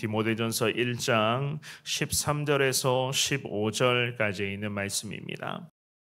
디모데전서 1장 13절에서 15절까지 있는 말씀입니다.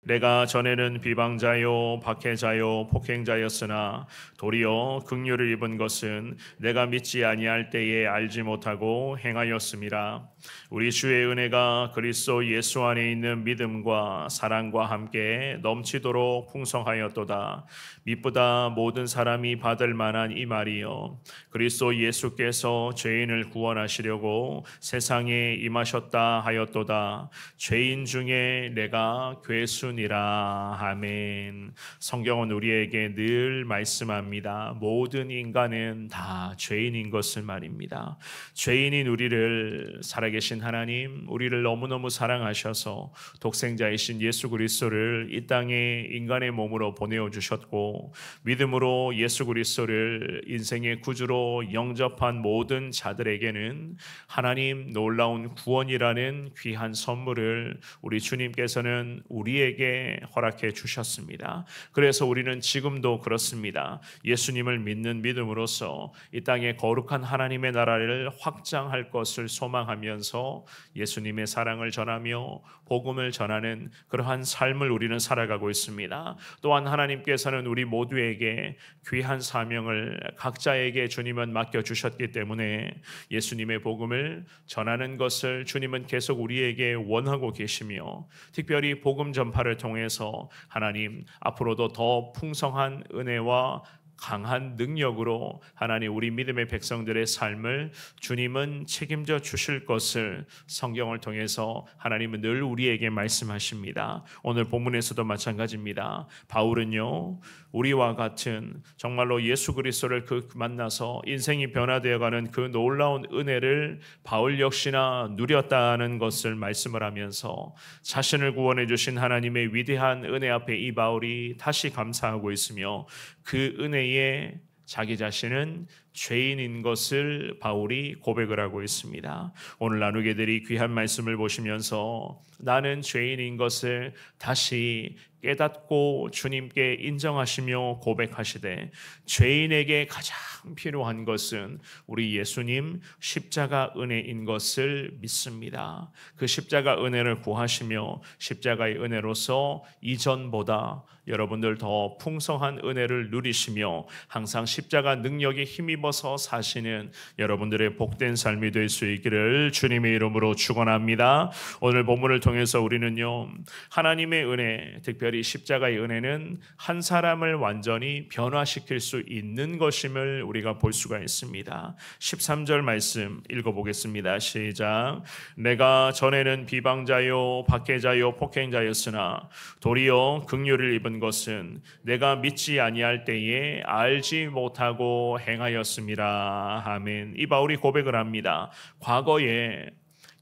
내가 전에는 비방자요 박해자요 폭행자였으나 도리어 긍휼을 입은 것은 내가 믿지 아니할 때에 알지 못하고 행하였음이라. 우리 주의 은혜가 그리스도 예수 안에 있는 믿음과 사랑과 함께 넘치도록 풍성하였도다. 미쁘다 모든 사람이 받을 만한 이 말이요, 그리스도 예수께서 죄인을 구원하시려고 세상에 임하셨다 하였도다. 죄인 중에 내가 괴순이라. 아멘. 성경은 우리에게 늘 말씀합니다. 모든 인간은 다 죄인인 것을 말입니다. 죄인인 우리를 살아계신 하나님, 우리를 너무너무 사랑하셔서 독생자이신 예수 그리스도를 이 땅에 인간의 몸으로 보내어 주셨고, 믿음으로 예수 그리스도를 인생의 구주로 영접한 모든 자들에게는 하나님 놀라운 구원이라는 귀한 선물을 우리 주님께서는 우리에게 허락해 주셨습니다. 그래서 우리는 지금도 그렇습니다. 예수님을 믿는 믿음으로써 이 땅에 거룩한 하나님의 나라를 확장할 것을 소망하면서 예수님의 사랑을 전하며 복음을 전하는 그러한 삶을 우리는 살아가고 있습니다. 또한 하나님께서는 우리 모두에게 귀한 사명을 각자에게 주님은 맡겨주셨기 때문에 예수님의 복음을 전하는 것을 주님은 계속 우리에게 원하고 계시며, 특별히 복음 전파를 통해서 하나님 앞으로도 더 풍성한 은혜와 강한 능력으로 하나님 우리 믿음의 백성들의 삶을 주님은 책임져 주실 것을 성경을 통해서 하나님은 늘 우리에게 말씀하십니다. 오늘 본문에서도 마찬가지입니다. 바울은요, 우리와 같은 정말로 예수 그리스도를 만나서 인생이 변화되어가는 그 놀라운 은혜를 바울 역시나 누렸다는 것을 말씀을 하면서 자신을 구원해 주신 하나님의 위대한 은혜 앞에 이 바울이 다시 감사하고 있으며, 그 은혜에 자기 자신은 죄인인 것을 바울이 고백을 하고 있습니다. 오늘 나누게 될 이 귀한 말씀을 보시면서 나는 죄인인 것을 다시 깨닫고 주님께 인정하시며 고백하시되, 죄인에게 가장 필요한 것은 우리 예수님 십자가 은혜인 것을 믿습니다. 그 십자가 은혜를 구하시며 십자가의 은혜로서 이전보다 여러분들 더 풍성한 은혜를 누리시며 항상 십자가 능력에 힘입어서 사시는 여러분들의 복된 삶이 될 수 있기를 주님의 이름으로 축원합니다. 오늘 본문을 통해서 우리는요, 하나님의 은혜, 특별히 십자가의 은혜는 한 사람을 완전히 변화시킬 수 있는 것임을 우리가 볼 수가 있습니다. 13절 말씀 읽어보겠습니다. 시작. 내가 전에는 비방자요 박해자요 폭행자였으나 도리어 긍휼을 입은 것은 내가 믿지 아니할 때에 알지 못하고 행하였음이라. 아멘. 이 바울이 고백을 합니다. 과거에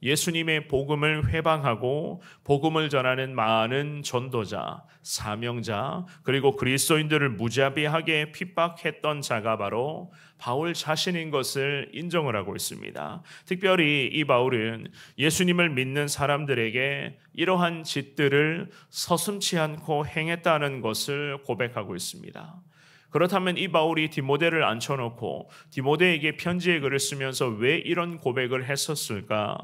예수님의 복음을 회방하고 복음을 전하는 많은 전도자, 사명자, 그리고 그리스도인들을 무자비하게 핍박했던 자가 바로 바울 자신인 것을 인정을 하고 있습니다. 특별히 이 바울은 예수님을 믿는 사람들에게 이러한 짓들을 서슴지 않고 행했다는 것을 고백하고 있습니다. 그렇다면 이 바울이 디모데를 앉혀놓고 디모데에게 편지의 글을 쓰면서 왜 이런 고백을 했었을까?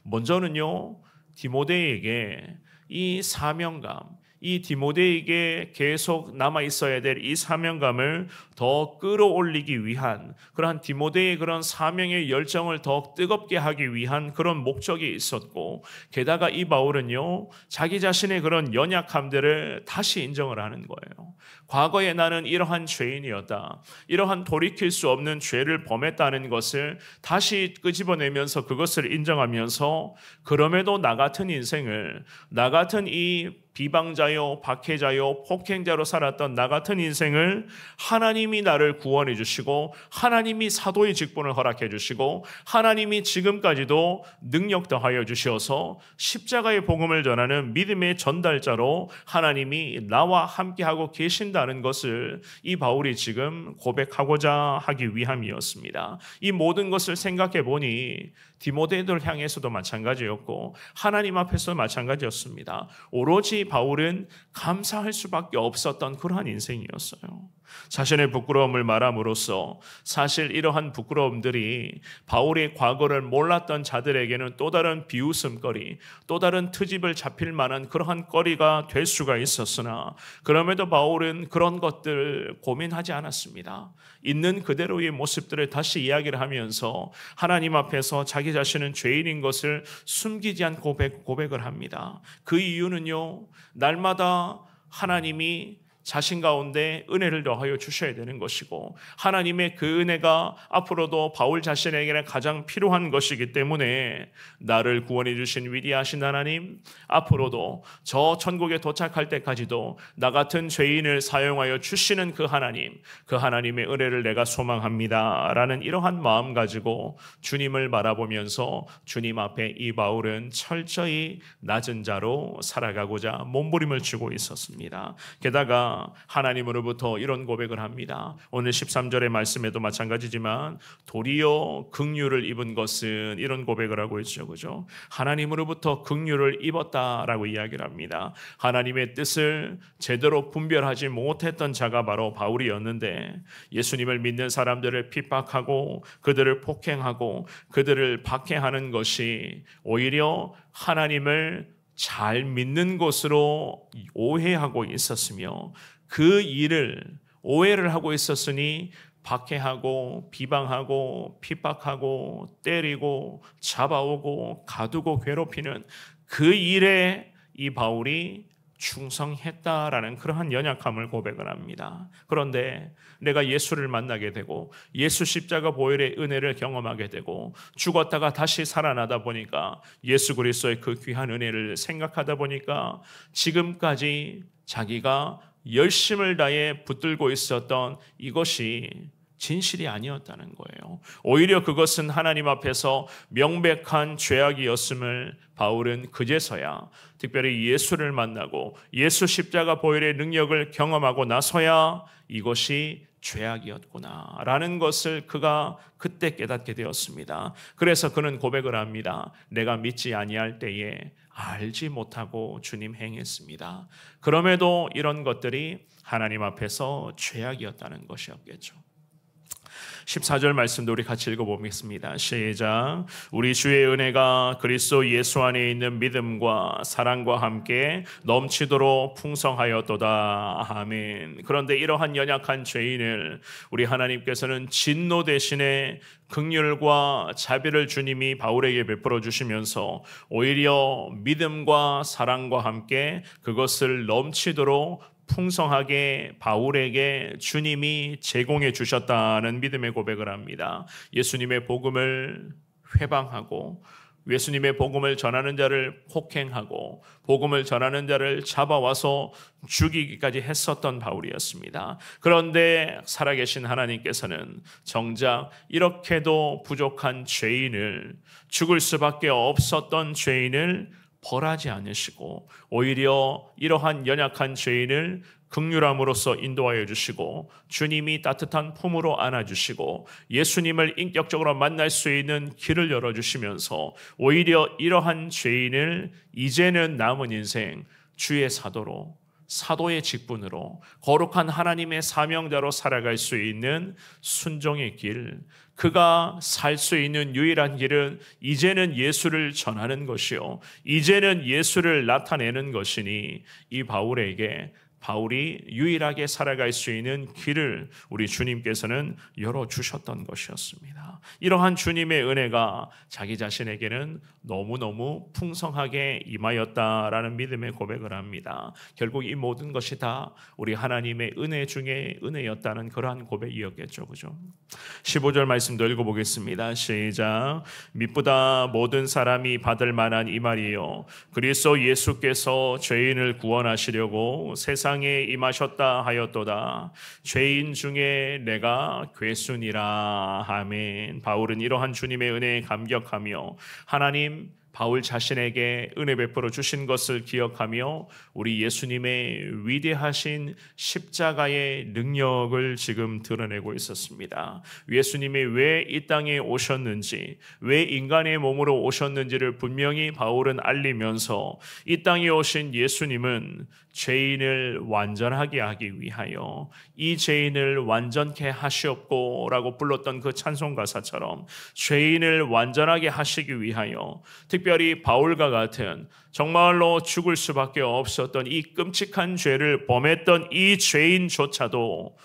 먼저는요, 디모데에게 이 사명감, 이 디모데에게 계속 남아 있어야 될 이 사명감을 더 끌어올리기 위한, 그러한 디모데의 그런 사명의 열정을 더 뜨겁게 하기 위한 그런 목적이 있었고, 게다가 이 바울은요, 자기 자신의 그런 연약함들을 다시 인정을 하는 거예요. 과거에 나는 이러한 죄인이었다, 이러한 돌이킬 수 없는 죄를 범했다는 것을 다시 끄집어내면서 그것을 인정하면서, 그럼에도 나 같은 인생을, 나 같은 이 비방자요 박해자요 폭행자로 살았던 나 같은 인생을 하나님이 나를 구원해 주시고, 하나님이 사도의 직분을 허락해 주시고, 하나님이 지금까지도 능력 더하여 주셔서 십자가의 복음을 전하는 믿음의 전달자로 하나님이 나와 함께하고 계신다는 것을 이 바울이 지금 고백하고자 하기 위함이었습니다. 이 모든 것을 생각해 보니 디모데를 향해서도 마찬가지였고 하나님 앞에서도 마찬가지였습니다. 오로지 바울은 감사할 수밖에 없었던 그러한 인생이었어요. 자신의 부끄러움을 말함으로써 사실 이러한 부끄러움들이 바울의 과거를 몰랐던 자들에게는 또 다른 비웃음거리, 또 다른 트집을 잡힐 만한 그러한 거리가 될 수가 있었으나 그럼에도 바울은 그런 것들 고민하지 않았습니다. 있는 그대로의 모습들을 다시 이야기를 하면서 하나님 앞에서 자기 자신은 죄인인 것을 숨기지 않고 고백을 합니다. 그 이유는요, 날마다 하나님이 자신 가운데 은혜를 더하여 주셔야 되는 것이고 하나님의 그 은혜가 앞으로도 바울 자신에게는 가장 필요한 것이기 때문에 나를 구원해 주신 위대하신 하나님, 앞으로도 저 천국에 도착할 때까지도 나 같은 죄인을 사용하여 주시는 그 하나님의 은혜를 내가 소망합니다 라는 이러한 마음 가지고 주님을 바라보면서 주님 앞에 이 바울은 철저히 낮은 자로 살아가고자 몸부림을 치고 있었습니다. 게다가 하나님으로부터 이런 고백을 합니다. 오늘 13절의 말씀에도 마찬가지지만 도리어 긍휼을 입은 것은, 이런 고백을 하고 있죠. 그죠? 하나님으로부터 긍휼을 입었다라고 이야기를 합니다. 하나님의 뜻을 제대로 분별하지 못했던 자가 바로 바울이었는데 예수님을 믿는 사람들을 핍박하고 그들을 폭행하고 그들을 박해하는 것이 오히려 하나님을 잘 믿는 것으로 오해하고 있었으며 그 일을 오해를 하고 있었으니 박해하고 비방하고 핍박하고 때리고 잡아오고 가두고 괴롭히는 그 일에 이 바울이 충성했다라는 그러한 연약함을 고백을 합니다. 그런데 내가 예수를 만나게 되고 예수 십자가 보혈의 은혜를 경험하게 되고 죽었다가 다시 살아나다 보니까 예수 그리스도의 그 귀한 은혜를 생각하다 보니까 지금까지 자기가 열심을 다해 붙들고 있었던 이것이 진실이 아니었다는 거예요. 오히려 그것은 하나님 앞에서 명백한 죄악이었음을 바울은 그제서야, 특별히 예수를 만나고 예수 십자가 보혈의 능력을 경험하고 나서야 이것이 죄악이었구나 라는 것을 그가 그때 깨닫게 되었습니다. 그래서 그는 고백을 합니다. 내가 믿지 아니할 때에 알지 못하고 주님 행했습니다. 그럼에도 이런 것들이 하나님 앞에서 죄악이었다는 것이었겠죠. 14절 말씀도 우리 같이 읽어보겠습니다. 시작. 우리 주의 은혜가 그리스도 예수 안에 있는 믿음과 사랑과 함께 넘치도록 풍성하였도다. 아멘. 그런데 이러한 연약한 죄인을 우리 하나님께서는 진노 대신에 긍휼과 자비를 주님이 바울에게 베풀어 주시면서 오히려 믿음과 사랑과 함께 그것을 넘치도록 풍성하게 바울에게 주님이 제공해 주셨다는 믿음의 고백을 합니다. 예수님의 복음을 회방하고 예수님의 복음을 전하는 자를 폭행하고 복음을 전하는 자를 잡아와서 죽이기까지 했었던 바울이었습니다. 그런데 살아계신 하나님께서는 정작 이렇게도 부족한 죄인을, 죽을 수밖에 없었던 죄인을 벌하지 않으시고 오히려 이러한 연약한 죄인을 긍휼함으로써 인도하여 주시고 주님이 따뜻한 품으로 안아주시고 예수님을 인격적으로 만날 수 있는 길을 열어주시면서 오히려 이러한 죄인을 이제는 남은 인생 주의 사도로, 사도의 직분으로, 거룩한 하나님의 사명자로 살아갈 수 있는 순종의 길, 그가 살 수 있는 유일한 길은 이제는 예수를 전하는 것이요, 이제는 예수를 나타내는 것이니 이 바울이 유일하게 살아갈 수 있는 길을 우리 주님께서는 열어주셨던 것이었습니다. 이러한 주님의 은혜가 자기 자신에게는 너무너무 풍성하게 임하였다라는 믿음의 고백을 합니다. 결국 이 모든 것이 다 우리 하나님의 은혜 중에 은혜였다는 그러한 고백이었겠죠. 그죠? 15절 말씀도 읽어보겠습니다. 시작. 미쁘다 모든 사람이 받을 만한 이 말이요, 그리스도 예수께서 죄인을 구원하시려고 세상에 임하셨다 하였도다. 죄인 중에 내가 괴순이라. 아멘. 바울은 이러한 주님의 은혜에 감격하며 하나님, 바울 자신에게 은혜 베풀어 주신 것을 기억하며 우리 예수님의 위대하신 십자가의 능력을 지금 드러내고 있었습니다. 예수님이 왜 이 땅에 오셨는지, 왜 인간의 몸으로 오셨는지를 분명히 바울은 알리면서 이 땅에 오신 예수님은 죄인을 완전하게 하기 위하여 이 죄인을 완전케 하시옵고라고 불렀던 그 찬송 가사처럼 죄인을 완전하게 하시기 위하여 특별히 바울과 같은 정말로 죽을 수밖에 없었던 이 끔찍한 죄를 범했던 이 죄인조차도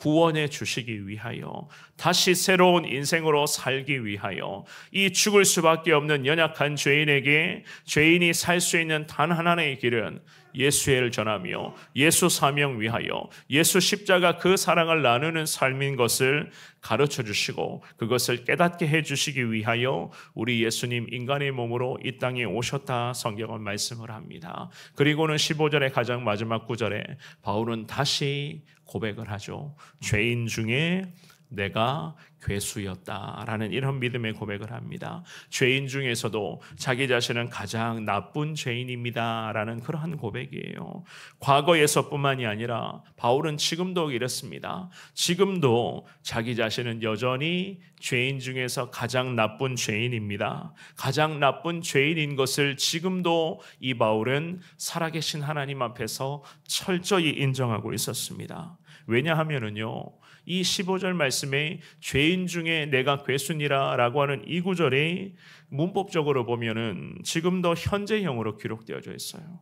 구원해 주시기 위하여 다시 새로운 인생으로 살기 위하여 이 죽을 수밖에 없는 연약한 죄인에게 죄인이 살 수 있는 단 하나의 길은 예수를 전하며 예수 사명 위하여 예수 십자가 그 사랑을 나누는 삶인 것을 가르쳐 주시고 그것을 깨닫게 해 주시기 위하여 우리 예수님 인간의 몸으로 이 땅에 오셨다 성경은 말씀을 합니다. 그리고는 15절의 가장 마지막 구절에 바울은 다시 고백을 하죠. 죄인 중에 내가 괴수였다라는 이런 믿음의 고백을 합니다. 죄인 중에서도 자기 자신은 가장 나쁜 죄인입니다라는 그러한 고백이에요. 과거에서뿐만이 아니라 바울은 지금도 이렇습니다. 지금도 자기 자신은 여전히 죄인 중에서 가장 나쁜 죄인입니다. 가장 나쁜 죄인인 것을 지금도 이 바울은 살아계신 하나님 앞에서 철저히 인정하고 있었습니다. 왜냐하면은요, 이 15절 말씀에 죄인 중에 내가 괴순이라 라고 하는 이 구절이 문법적으로 보면은 지금도 현재형으로 기록되어져 있어요.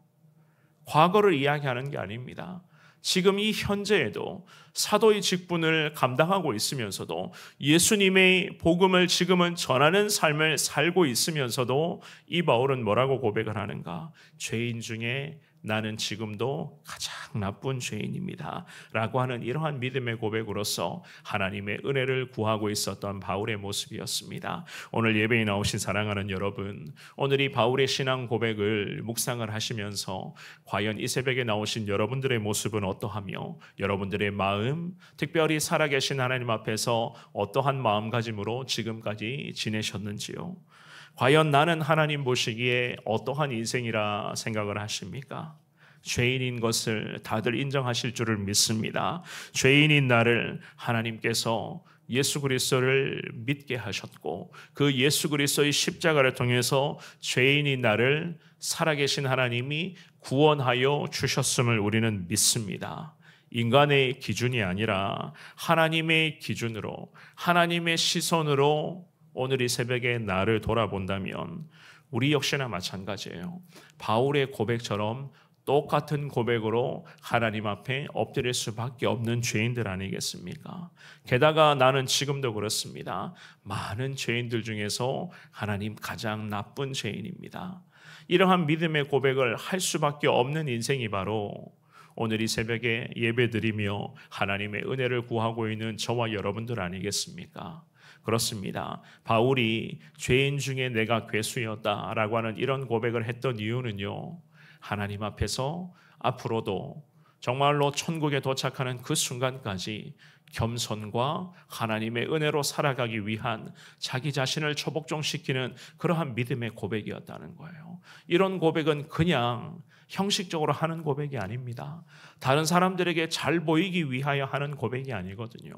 과거를 이야기하는 게 아닙니다. 지금 이 현재에도 사도의 직분을 감당하고 있으면서도 예수님의 복음을 지금은 전하는 삶을 살고 있으면서도 이 바울은 뭐라고 고백을 하는가? 죄인 중에 나는 지금도 가장 나쁜 죄인입니다 라고 하는 이러한 믿음의 고백으로서 하나님의 은혜를 구하고 있었던 바울의 모습이었습니다. 오늘 예배에 나오신 사랑하는 여러분, 오늘 이 바울의 신앙 고백을 묵상을 하시면서 과연 이 새벽에 나오신 여러분들의 모습은 어떠하며 여러분들의 마음, 특별히 살아계신 하나님 앞에서 어떠한 마음가짐으로 지금까지 지내셨는지요? 과연 나는 하나님 보시기에 어떠한 인생이라 생각을 하십니까? 죄인인 것을 다들 인정하실 줄을 믿습니다. 죄인인 나를 하나님께서 예수 그리스도를 믿게 하셨고 그 예수 그리스도의 십자가를 통해서 죄인인 나를 살아계신 하나님이 구원하여 주셨음을 우리는 믿습니다. 인간의 기준이 아니라 하나님의 기준으로 하나님의 시선으로 오늘 이 새벽에 나를 돌아본다면 우리 역시나 마찬가지예요. 바울의 고백처럼 똑같은 고백으로 하나님 앞에 엎드릴 수밖에 없는 죄인들 아니겠습니까? 게다가 나는 지금도 그렇습니다. 많은 죄인들 중에서 하나님 가장 나쁜 죄인입니다. 이러한 믿음의 고백을 할 수밖에 없는 인생이 바로 오늘 이 새벽에 예배드리며 하나님의 은혜를 구하고 있는 저와 여러분들 아니겠습니까? 그렇습니다. 바울이 죄인 중에 내가 괴수였다라고 하는 이런 고백을 했던 이유는요, 하나님 앞에서 앞으로도 정말로 천국에 도착하는 그 순간까지 겸손과 하나님의 은혜로 살아가기 위한 자기 자신을 초복종시키는 그러한 믿음의 고백이었다는 거예요. 이런 고백은 그냥 형식적으로 하는 고백이 아닙니다. 다른 사람들에게 잘 보이기 위하여 하는 고백이 아니거든요.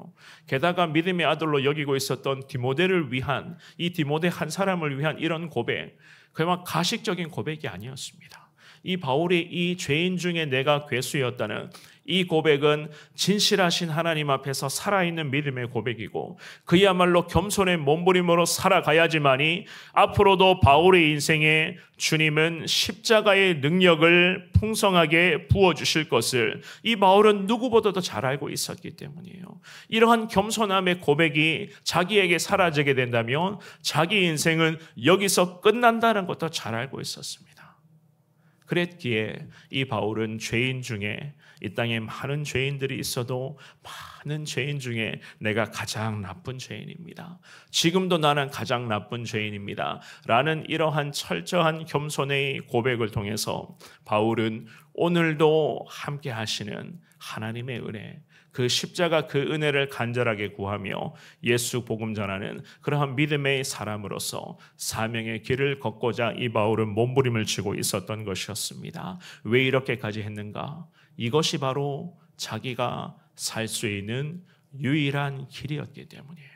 게다가 믿음의 아들로 여기고 있었던 디모데를 위한, 이 디모데 한 사람을 위한 이런 고백, 그야말로 가식적인 고백이 아니었습니다. 이 바울이 이 죄인 중에 내가 괴수였다는 이 고백은 진실하신 하나님 앞에서 살아있는 믿음의 고백이고 그야말로 겸손의 몸부림으로 살아가야지만이 앞으로도 바울의 인생에 주님은 십자가의 능력을 풍성하게 부어주실 것을 이 바울은 누구보다도 잘 알고 있었기 때문이에요. 이러한 겸손함의 고백이 자기에게 사라지게 된다면 자기 인생은 여기서 끝난다는 것도 잘 알고 있었습니다. 그랬기에 이 바울은 죄인 중에 이 땅에 많은 죄인들이 있어도 많은 죄인 중에 내가 가장 나쁜 죄인입니다. 지금도 나는 가장 나쁜 죄인입니다. 라는 이러한 철저한 겸손의 고백을 통해서 바울은 오늘도 함께 하시는 하나님의 은혜, 그 십자가 그 은혜를 간절하게 구하며 예수 복음 전하는 그러한 믿음의 사람으로서 사명의 길을 걷고자 이 바울은 몸부림을 치고 있었던 것이었습니다. 왜 이렇게까지 했는가? 이것이 바로 자기가 살 수 있는 유일한 길이었기 때문이에요.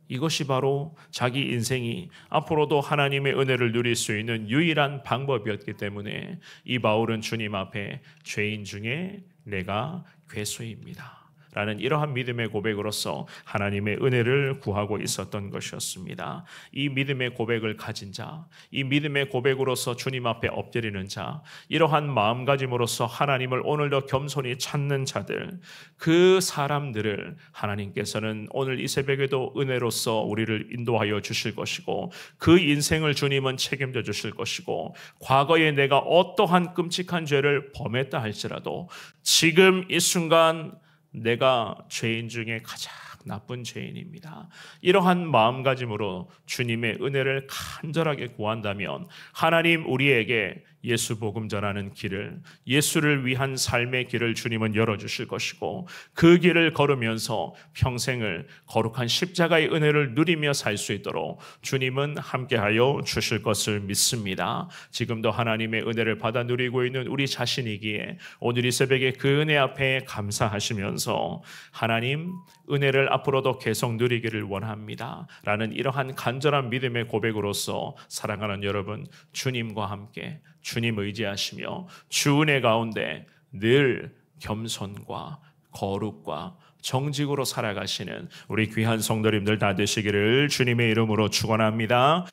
이것이 바로 자기 인생이 앞으로도 하나님의 은혜를 누릴 수 있는 유일한 방법이었기 때문에 이 바울은 주님 앞에 죄인 중에 내가 괴수입니다 라는 이러한 믿음의 고백으로서 하나님의 은혜를 구하고 있었던 것이었습니다. 이 믿음의 고백을 가진 자, 이 믿음의 고백으로서 주님 앞에 엎드리는 자, 이러한 마음가짐으로서 하나님을 오늘도 겸손히 찾는 자들, 그 사람들을 하나님께서는 오늘 이 새벽에도 은혜로서 우리를 인도하여 주실 것이고 그 인생을 주님은 책임져 주실 것이고 과거에 내가 어떠한 끔찍한 죄를 범했다 할지라도 지금 이 순간 내가 죄인 중에 가장 나쁜 죄인입니다. 이러한 마음가짐으로 주님의 은혜를 간절하게 구한다면 하나님 우리에게 예수 복음 전하는 길을, 예수를 위한 삶의 길을 주님은 열어주실 것이고 그 길을 걸으면서 평생을 거룩한 십자가의 은혜를 누리며 살 수 있도록 주님은 함께하여 주실 것을 믿습니다. 지금도 하나님의 은혜를 받아 누리고 있는 우리 자신이기에 오늘 이 새벽에 그 은혜 앞에 감사하시면서 하나님 은혜를 앞으로도 계속 누리기를 원합니다 라는 이러한 간절한 믿음의 고백으로서 사랑하는 여러분, 주님과 함께 주님 의지하시며 주 은혜 가운데 늘 겸손과 거룩과 정직으로 살아가시는 우리 귀한 성도님들 다 되시기를 주님의 이름으로 축원합니다.